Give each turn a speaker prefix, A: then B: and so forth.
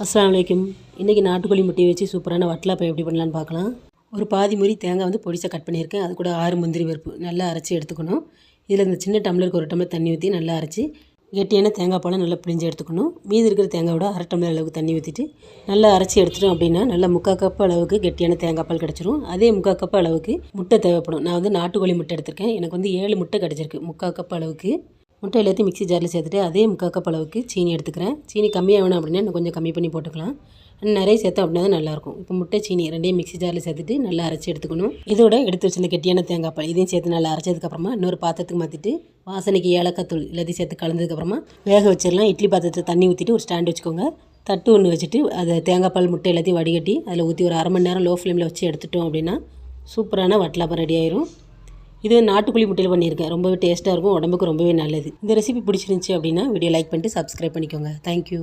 A: அஸ்ஸலாமு அலைக்கும். இன்றைக்கி நாட்டுக்கோழி முட்டையை வச்சு சூப்பரான வட்டலாப்பம் எப்படி பண்ணலான்னு பார்க்கலாம். ஒரு பாதி முறி தேங்காய் வந்து பொடிசாக கட் பண்ணியிருக்கேன். அது கூட 6 முந்திரி பருப்பு நல்லா அரைச்சி எடுத்துக்கணும். இதில் இந்த சின்ன டம்ளருக்கு 1 டம்ளர் தண்ணி ஊற்றி நல்லா அரைச்சி கெட்டியான தேங்காய் பாலை நல்லா பிழிஞ்சு எடுத்துக்கணும். மீதி இருக்கிற தேங்காயோட 1/2 டம்ளர் அளவுக்கு தண்ணி ஊற்றிட்டு நல்லா அரைச்சி எடுத்துட்டோம் அப்படின்னா நல்லா 3/4 கப் அளவுக்கு கெட்டியான தேங்காய் பால் கிடச்சிரும். அதே 3/4 கப் அளவுக்கு முட்டை தேவைப்படும். நான் வந்து நாட்டுக்கோழி முட்டை எடுத்திருக்கேன். எனக்கு வந்து 7 முட்டை கிடச்சிருக்கு. 3/4 கப் அளவுக்கு முட்டை எல்லாத்தையும் மிக்ஸி ஜாரில் சேர்த்துட்டு அதே 3/4 கப் அளவுக்கு சீனி எடுத்துக்கிறேன். சீனி கம்மியாக வேணும் அப்படின்னா இன்னும் கொஞ்சம் கம்மி பண்ணி போட்டுக்கலாம். நிறைய சேர்த்தோம் அப்படின்னா தான் நல்லாயிருக்கும். இப்போ முட்டை சீனி ரெண்டையும் மிக்ஸி ஜாரில் சேர்த்துட்டு நல்லா அரைச்சி எடுத்துக்கணும். இதோட எடுத்து வச்சிருந்த கெட்டியான தேங்காய் பால் இதையும் சேர்த்து நல்லா அரைச்சதுக்கப்புறமா இன்னொரு பாத்திரத்துக்கு மாற்றிட்டு வாசனைக்கு ஏலக்காய் தூள் எல்லாத்தையும் சேர்த்து கலந்ததுக்கப்புறமா வேக வச்சிடலாம். இட்லி பாத்திரத்தில் தண்ணி ஊற்றிட்டு ஒரு ஸ்டாண்ட் வச்சுக்கோங்க. தட்டு ஒன்று வச்சுட்டு அதை தேங்காய் பால் முட்டை எல்லாத்தையும் வடிகட்டி அதில் ஊற்றி ஒரு 1/2 மணி நேரம் லோ ஃப்ளேமில் வச்சு எடுத்துட்டோம் அப்படின்னா சூப்பரான வட்டலாப்பம் ரெடி ஆயிரும். இது நாட்டுக்கோழி முட்டையில் பண்ணியிருக்கேன். ரொம்பவே டேஸ்ட்டாக இருக்கும், உடம்புக்கு ரொம்பவே நல்லது. இந்த ரெசிபி பிடிச்சிருந்துச்சி அப்படின்னா வீடியோ லைக் பண்ணிட்டு சப்ஸ்கிரைப் பண்ணிக்கோங்க. தேங்க்யூ.